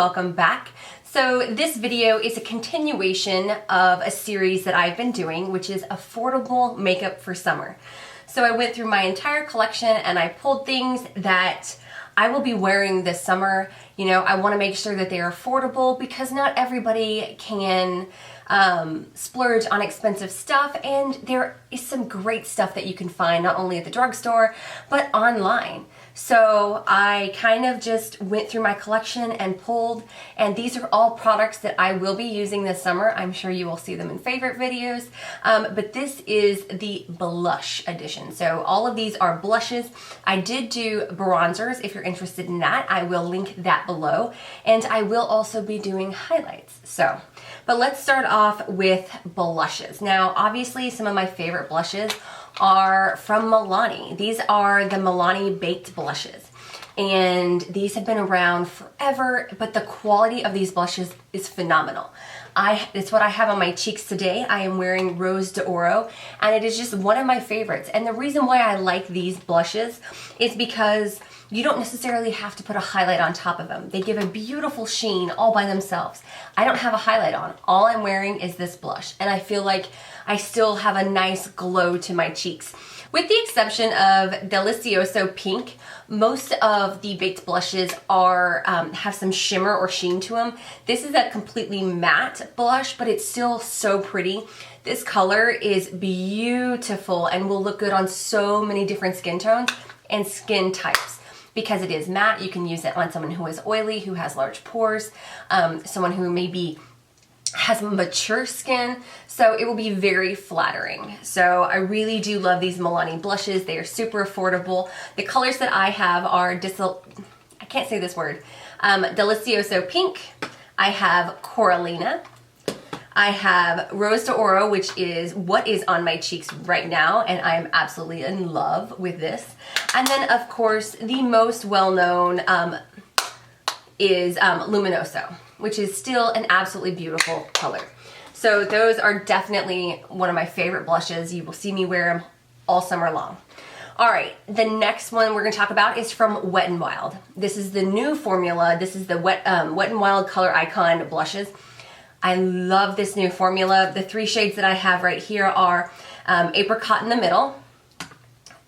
welcome back. So this video is a continuation of a series that I've been doing, which is affordable makeup for summer. So I went through my entire collection and I pulled things that I will be wearing this summer. You know, I want to make sure that they are affordable because not everybody can splurge on expensive stuff, and there is some great stuff that you can find not only at the drugstore but online. So I kind of just went through my collection and pulled, and these are all products that I will be using this summer. I'm sure you will see them in favorite videos, but this is the blush edition. So all of these are blushes. I did do bronzers. If you're interested in that, I will link that below, and I will also be doing highlights. But let's start off with blushes. Now, obviously, some of my favorite blushes are from Milani. These are the Milani baked blushes, and these have been around forever, but the quality of these blushes is phenomenal. It's what I have on my cheeks today. I am wearing Rose d'Oro, and it is just one of my favorites. And the reason why I like these blushes is because you don't necessarily have to put a highlight on top of them. They give a beautiful sheen all by themselves. I don't have a highlight on. All I'm wearing is this blush, and I feel like I still have a nice glow to my cheeks. With the exception of Delizioso Pink, most of the baked blushes are have some shimmer or sheen to them. This is a completely matte blush, but it's still so pretty. This color is beautiful and will look good on so many different skin tones and skin types. Because it is matte, you can use it on someone who is oily, who has large pores, someone who maybe has mature skin, so it will be very flattering. So I really do love these Milani blushes. They are super affordable. The colors that I have are I can't say this word. Delizioso Pink. I have Coralina. I have Rose d'Oro, which is what is on my cheeks right now, and I am absolutely in love with this. And then, of course, the most well-known is Luminoso, which is still an absolutely beautiful color. So those are definitely one of my favorite blushes. You will see me wear them all summer long. All right, the next one we're going to talk about is from Wet n Wild. This is the new formula. This is the Wet n Wild Color Icon blushes. I love this new formula. The three shades that I have right here are Apri-Cot in the middle,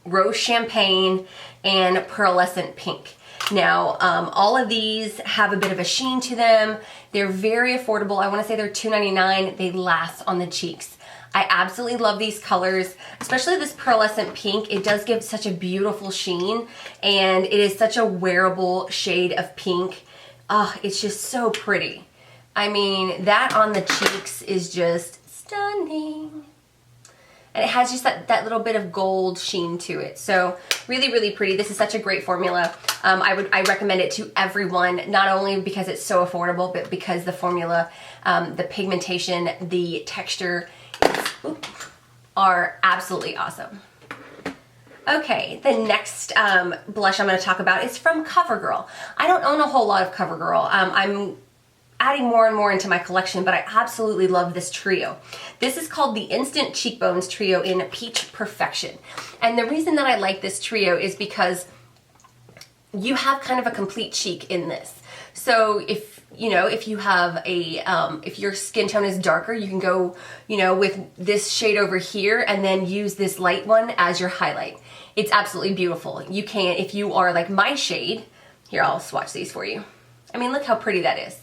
Rose Champagne, and Pearlescent Pink. Now, all of these have a bit of a sheen to them. They're very affordable. I want to say they're $2.99. They last on the cheeks. I absolutely love these colors, especially this Pearlescent Pink. It does give such a beautiful sheen, and it is such a wearable shade of pink. Oh, it's just so pretty. I mean, that on the cheeks is just stunning. And it has just that little bit of gold sheen to it. So really, really pretty. This is such a great formula. I recommend it to everyone, not only because it's so affordable, but because the formula, the pigmentation, the texture are absolutely awesome. Okay, the next blush I'm going to talk about is from CoverGirl. I don't own a whole lot of CoverGirl. I'm adding more and more into my collection, but I absolutely love this trio. This is called the Instant Cheekbones Trio in Peach Perfection. And the reason that I like this trio is because you have kind of a complete cheek in this. So if you have a, if your skin tone is darker, you can go, with this shade over here and then use this light one as your highlight. It's absolutely beautiful. You can, if you are like my shade, here, I'll swatch these for you. I mean, look how pretty that is.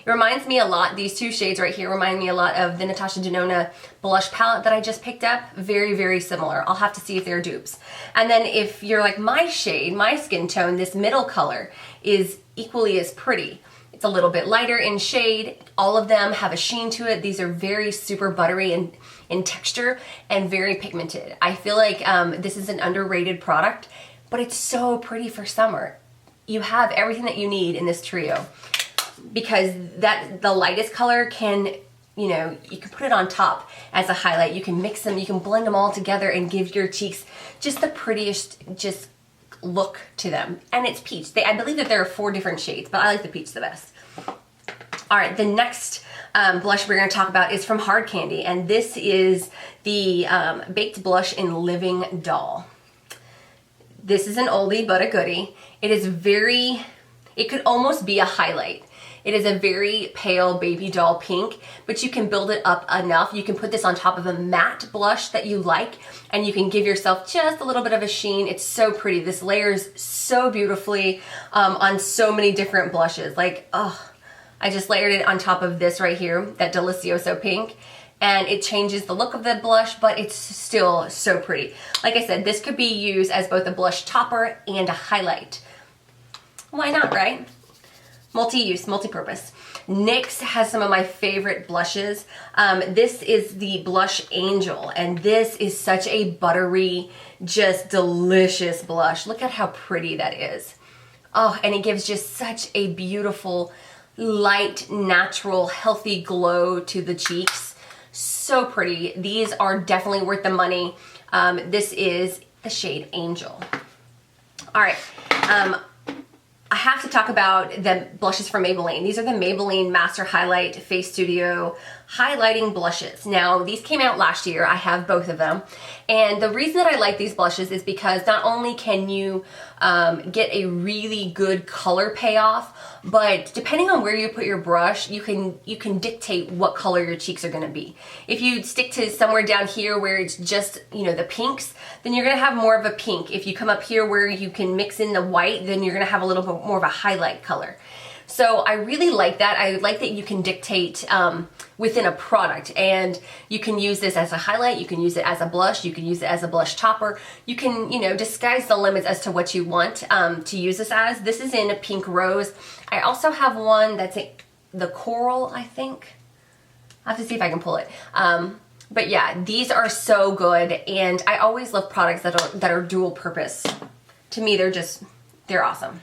It reminds me a lot, these two shades right here remind me a lot of the Natasha Denona blush palette that I just picked up. Very, very similar. I'll have to see if they're dupes. And then if you're like my shade, my skin tone, this middle color is equally as pretty. It's a little bit lighter in shade. All of them have a sheen to it. These are very super buttery in texture and very pigmented. I feel like this is an underrated product, but it's so pretty for summer. You have everything that you need in this trio. Because the lightest color can, you can put it on top as a highlight. You can mix them, you can blend them all together and give your cheeks just the prettiest look to them. And it's peach. I believe that there are 4 different shades, but I like the peach the best. All right, the next blush we're going to talk about is from Hard Candy, and this is the Baked Blush in Living Doll. This is an oldie but a goodie. It is it could almost be a highlight. It is a very pale baby doll pink, but you can build it up enough. You can put this on top of a matte blush that you like, and you can give yourself just a little bit of a sheen. It's so pretty. This layers so beautifully on so many different blushes. Like, oh, I just layered it on top of this right here, that Delizioso pink, and it changes the look of the blush, but it's still so pretty. Like I said, this could be used as both a blush topper and a highlight. Why not, right? Multi-use, multi-purpose. NYX has some of my favorite blushes. This is the Blush Angel, and this is such a buttery, just delicious blush. Look at how pretty that is. Oh, and it gives just such a beautiful, light, natural, healthy glow to the cheeks. So pretty. These are definitely worth the money. This is the shade Angel. All right. I have to talk about the blushes from Maybelline. These are the Maybelline Master Highlight Face Studio highlighting blushes. Now, these came out last year. I have both of them. And the reason that I like these blushes is because not only can you get a really good color payoff, but depending on where you put your brush, you can dictate what color your cheeks are gonna be. If you stick to somewhere down here where it's just, you know, the pinks, then you're gonna have more of a pink. If you come up here where you can mix in the white, then you're gonna have a little bit more of a highlight color. So I really like that. I like that you can dictate within a product, and you can use this as a highlight, you can use it as a blush, you can use it as a blush topper. You can, you know, disguise the limits as to what you want to use this as. This is in a pink rose. I also have one that's the coral, I think. I'll have to see if I can pull it. But yeah, these are so good, and I always love products that are dual purpose. To me, they're awesome.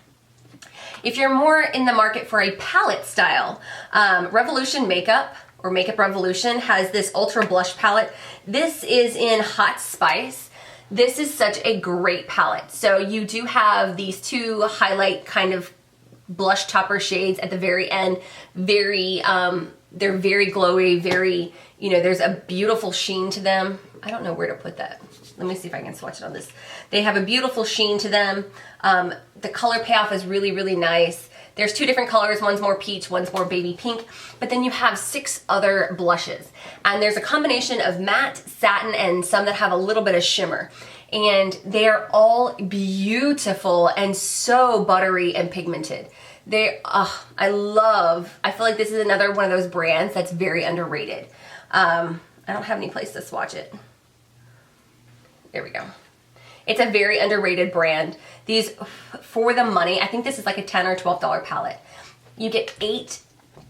If you're more in the market for a palette style, Revolution Makeup, or Makeup Revolution, has this Ultra Blush palette. This is in Hot Spice. This is such a great palette. So you do have these two highlight kind of blush topper shades at the very end. They're very glowy, very, you know, there's a beautiful sheen to them. I don't know where to put that. Let me see if I can swatch it on this. They have a beautiful sheen to them. The color payoff is really, really nice. There's two different colors. One's more peach, one's more baby pink. But then you have 6 other blushes. And there's a combination of matte, satin, and some that have a little bit of shimmer. And they are all beautiful and so buttery and pigmented. I feel like this is another one of those brands that's very underrated. I don't have any place to swatch it. There we go. It's a very underrated brand. These, for the money, I think this is like a $10 or $12 palette. You get 8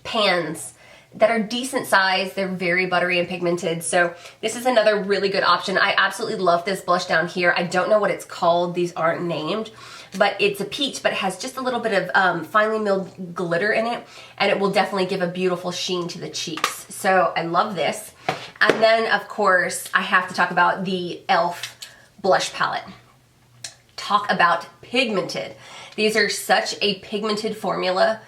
pans that are decent size. They're very buttery and pigmented. So this is another really good option. I absolutely love this blush down here. I don't know what it's called. These aren't named, but it's a peach, but it has just a little bit of finely milled glitter in it, and it will definitely give a beautiful sheen to the cheeks. So I love this. And then, of course, I have to talk about the e.l.f. blush palette. Talk about pigmented. These are such a pigmented formula.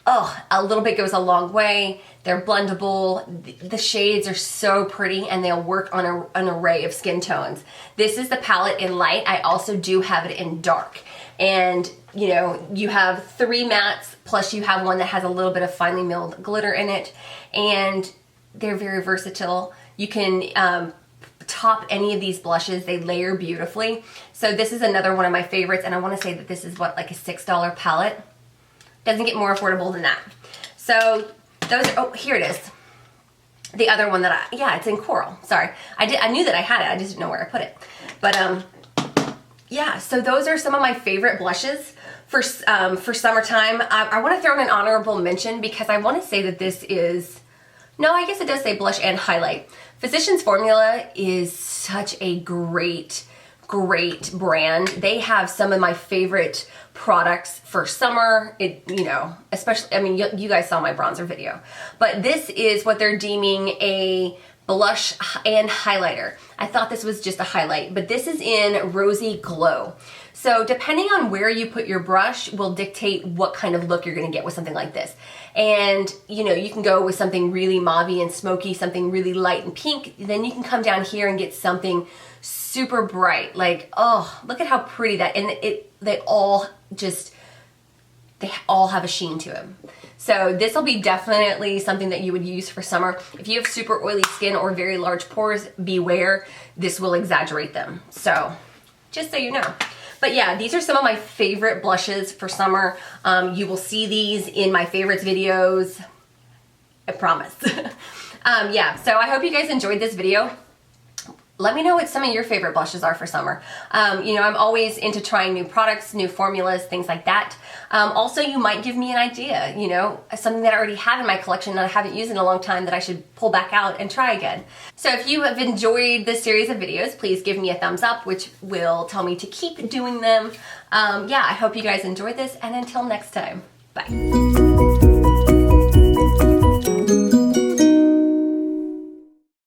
Oh, a little bit goes a long way. They're blendable. The shades are so pretty, and they'll work on an array of skin tones. This is the palette in light. I also do have it in dark. And you know, you have 3 mattes, plus you have one that has a little bit of finely milled glitter in it. And they're very versatile. You can top any of these blushes. They layer beautifully. So this is another one of my favorites, and I want to say that this is what, like a $6 palette. Doesn't get more affordable than that. So those are, oh, here it is. The other one that yeah, it's in coral. Sorry. I knew that I had it. I just didn't know where I put it. But yeah, so those are some of my favorite blushes for summertime. I want to throw in an honorable mention because I want to say that this is, no, I guess it does say blush and highlight. Physicians Formula is such a great brand. They have some of my favorite products for summer. You know, especially, I mean, you guys saw my bronzer video, but this is what they're deeming a blush and highlighter. I thought this was just a highlight, but this is in Rosy Glow. So depending on where you put your brush will dictate what kind of look you're gonna get with something like this. And you know, you can go with something really mauvey and smoky, something really light and pink. Then you can come down here and get something super bright. Like, oh, look at how pretty that, and they all have a sheen to them. So this will be definitely something that you would use for summer. If you have super oily skin or very large pores, beware, this will exaggerate them. So just so you know. But yeah, these are some of my favorite blushes for summer. You will see these in my favorites videos, I promise. Yeah, so I hope you guys enjoyed this video. Let me know what some of your favorite blushes are for summer. You know, I'm always into trying new products, new formulas, things like that. Also, you might give me an idea, you know, something that I already have in my collection that I haven't used in a long time that I should pull back out and try again. So if you have enjoyed this series of videos, please give me a thumbs up, which will tell me to keep doing them. Yeah, I hope you guys enjoyed this, and until next time, bye.